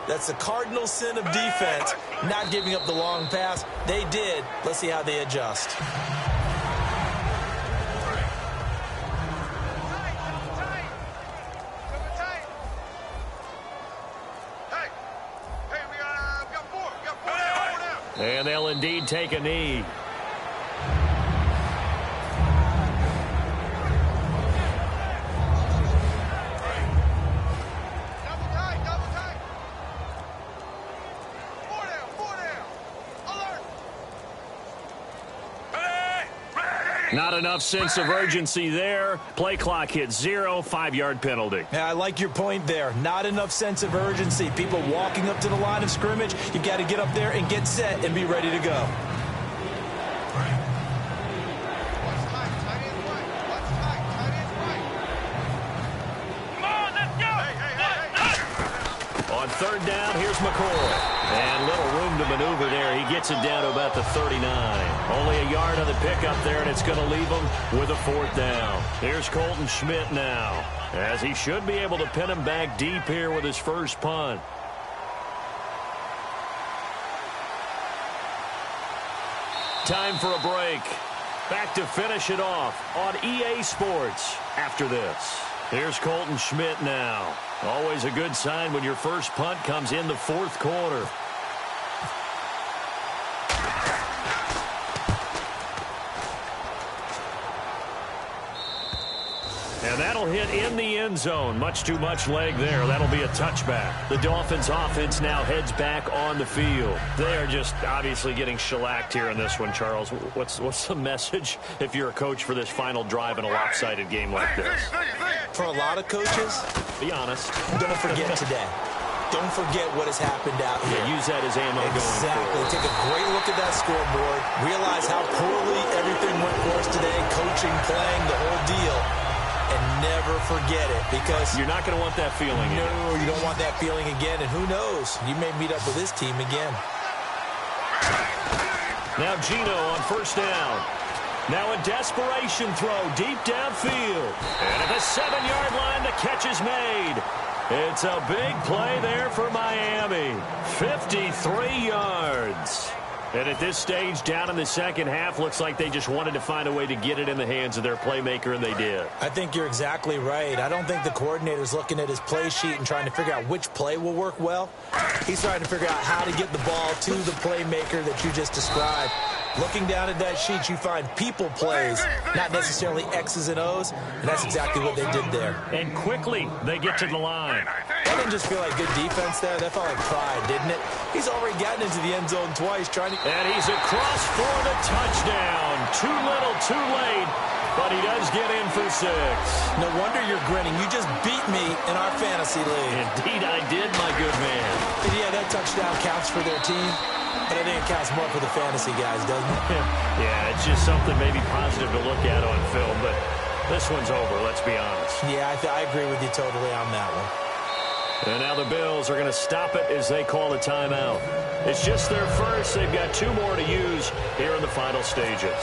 That's the cardinal sin of defense, not giving up the long pass. They did. Let's see how they adjust. And they'll indeed take a knee. Not enough sense of urgency there. Play clock hits 0, 5-yard penalty. Yeah, I like your point there. Not enough sense of urgency. People walking up to the line of scrimmage, you've got to get up there and get set and be ready to go. On third down, here's McCoy. And little room to maneuver there. He gets it down to about the 39. Only a yard on the pickup there, and it's going to leave him with a 4th down. Here's Colton Schmidt now, as he should be able to pin him back deep here with his first punt. Time for a break. Back to finish it off on EA Sports after this. Here's Colton Schmidt now. Always a good sign when your first punt comes in the 4th quarter. And that'll hit in the end zone. Much too much leg there. That'll be a touchback. The Dolphins offense now heads back on the field. They are just obviously getting shellacked here in this one, Charles. What's the message if you're a coach for this final drive in a lopsided game like this? For a lot of coaches, be honest. Don't forget today. Don't forget what has happened out here. Yeah, use that as ammo going forward. Exactly. Take a great look at that scoreboard. Realize how poorly everything went for us today. Coaching, playing, the whole deal. And never forget it, because you're not going to want that feeling again. No, you don't want that feeling again. And who knows? You may meet up with this team again. Now Gino on first down. Now a desperation throw deep downfield. And at the 7-yard line, the catch is made. It's a big play there for Miami. 53 yards. And at this stage, down in the second half, looks like they just wanted to find a way to get it in the hands of their playmaker, and they did. I think you're exactly right. I don't think the coordinator's looking at his play sheet and trying to figure out which play will work well. He's trying to figure out how to get the ball to the playmaker that you just described. Looking down at that sheet, you find people plays, not necessarily X's and O's, and that's exactly what they did there. And quickly, they get to the line. That didn't just feel like good defense there. That felt like pride, didn't it? He's already gotten into the end zone twice trying to... And he's across for the touchdown. Too little, too late, but he does get in for 6. No wonder you're grinning. You just beat me in our fantasy league. Indeed I did, my good man. And yeah, that touchdown counts for their team, but I think it counts more for the fantasy guys, doesn't it? Yeah, it's just something maybe positive to look at on film, but this one's over, let's be honest. Yeah, I agree with you totally on that one. And now the Bills are going to stop it as they call a timeout. It's just their first. They've got 2 more to use here in the final stages.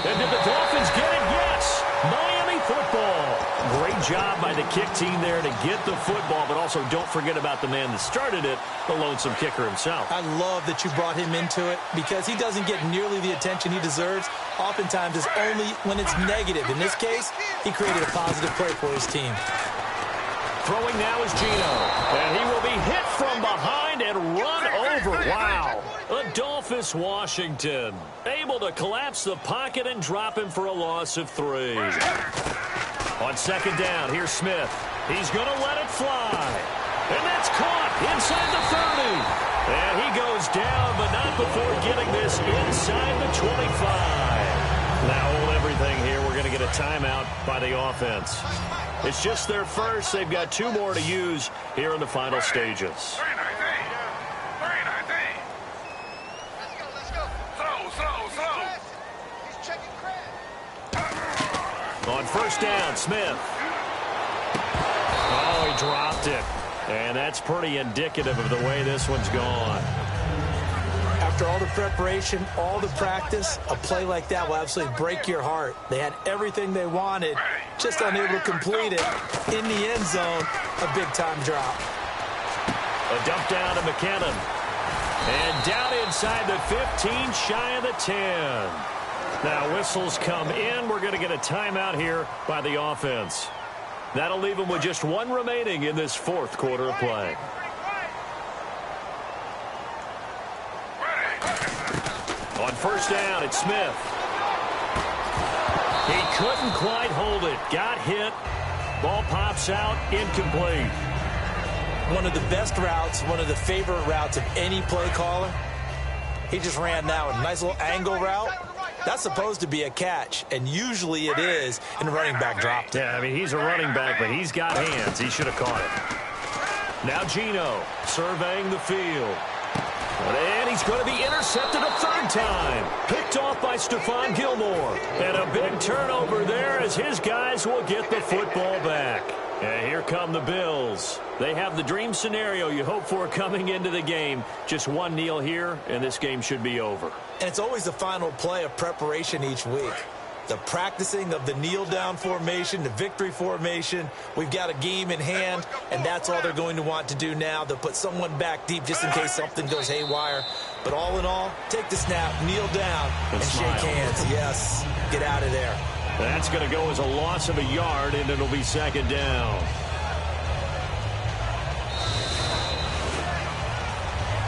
And did the Dolphins get it? Yes! Miami football. Great job by the kick team there to get the football, but also don't forget about the man that started it, the lonesome kicker himself. I love that you brought him into it because he doesn't get nearly the attention he deserves. Oftentimes, it's only when it's negative. In this case, he created a positive play for his team. Throwing now is Geno, and he will be hit from behind and run over. Wow. Adolphus Washington able to collapse the pocket and drop him for a loss of 3. On second down, here's Smith. He's going to let it fly. And that's caught inside the 30. And he goes down, but not before getting this inside the 25. Now hold everything here. We're going to get a timeout by the offense. It's just their first. They've got 2 more to use here in the final stages. On first down, Smith. Oh, he dropped it. And that's pretty indicative of the way this one's gone. After all the preparation, all the practice, a play like that will absolutely break your heart. They had everything they wanted, just unable to complete it. In the end zone, a big-time drop. A dump down to McKinnon. And down inside the 15, shy of the 10. Now whistles come in. We're going to get a timeout here by the offense. That'll leave them with just 1 remaining in this 4th quarter of play. On first down, it's Smith. He couldn't quite hold it. Got hit. Ball pops out. Incomplete. One of the best routes, one of the favorite routes of any play caller. He just ran that one. Nice little angle route. That's supposed to be a catch, and usually it is, and the running back dropped it. Yeah, I mean, he's a running back, but he's got hands. He should have caught it. Now Geno surveying the field. And he's going to be intercepted a 3rd time. Picked off by Stephon Gilmore. And a big turnover there as his guys will get the football back. And here come the Bills. They have the dream scenario you hope for coming into the game. Just 1 kneel here, and this game should be over. And it's always the final play of preparation each week. The practicing of the kneel-down formation, the victory formation. We've got a game in hand, and that's all they're going to want to do now. They'll put someone back deep just in case something goes haywire. But all in all, take the snap, kneel down, and shake hands. Yes, get out of there. That's going to go as a loss of a yard, and it'll be 2nd down.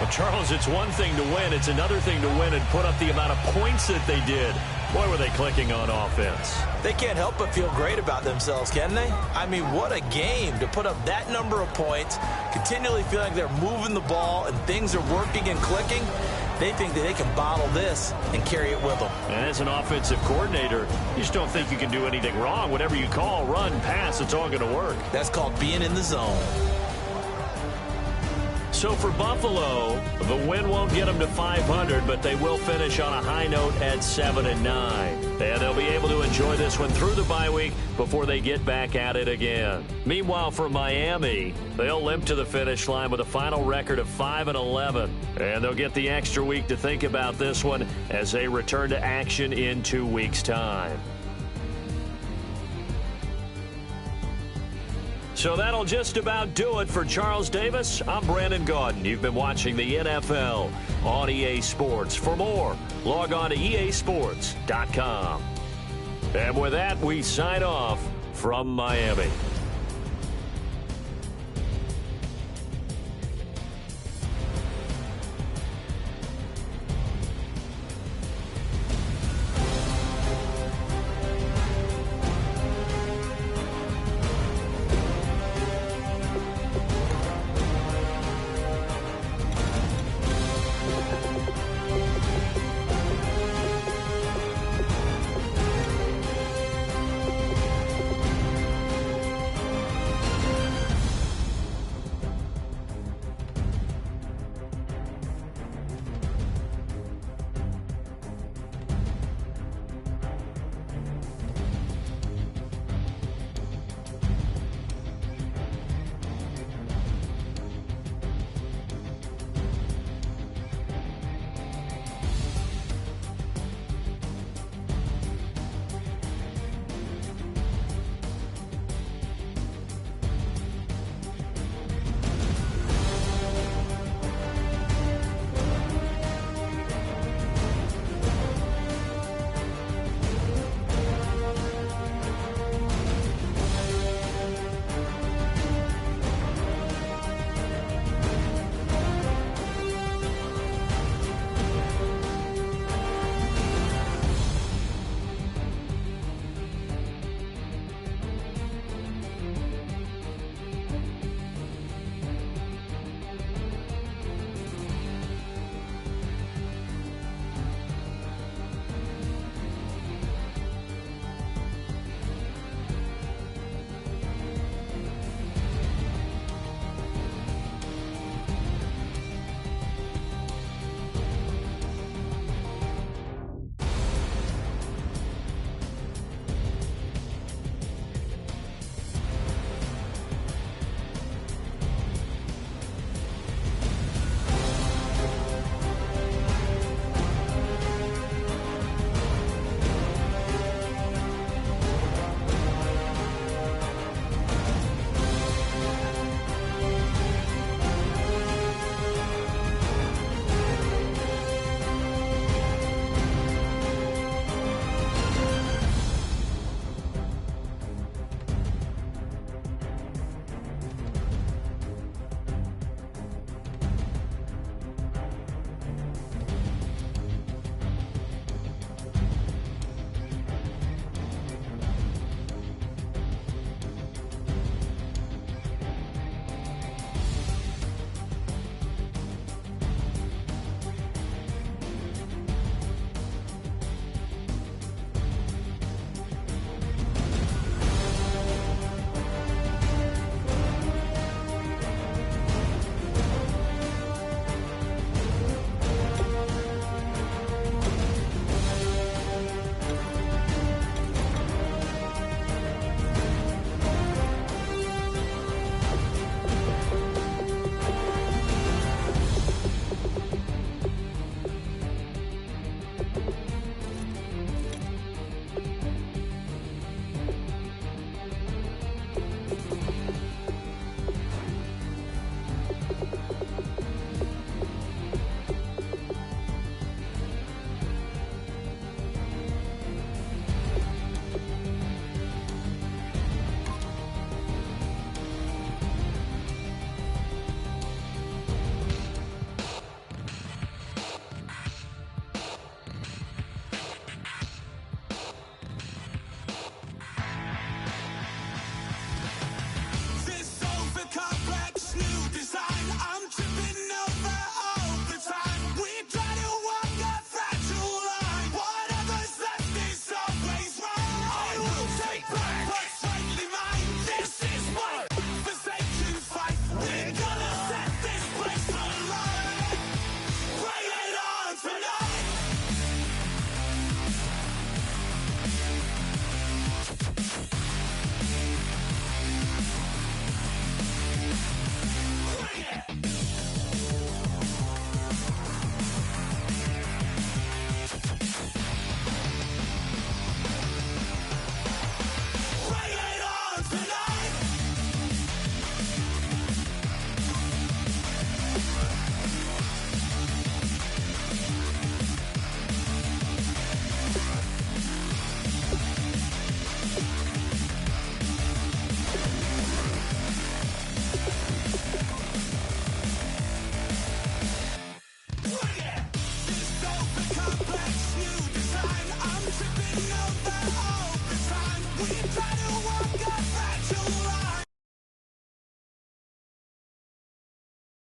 Well, Charles, it's one thing to win. It's another thing to win and put up the amount of points that they did. Boy, were they clicking on offense. They can't help but feel great about themselves, can they? I mean, what a game to put up that number of points, continually feeling like they're moving the ball and things are working and clicking. They think that they can bottle this and carry it with them. And as an offensive coordinator, you just don't think you can do anything wrong. Whatever you call, run, pass, it's all going to work. That's called being in the zone. So for Buffalo, the win won't get them to 500, but they will finish on a high note at 7-9. And they'll be able to enjoy this one through the bye week before they get back at it again. Meanwhile, for Miami, they'll limp to the finish line with a final record of 5-11. And they'll get the extra week to think about this one as they return to action in 2 weeks' time. So that'll just about do it for Charles Davis. I'm Brandon Gaudin. You've been watching the NFL on EA Sports. For more, log on to easports.com. And with that, we sign off from Miami.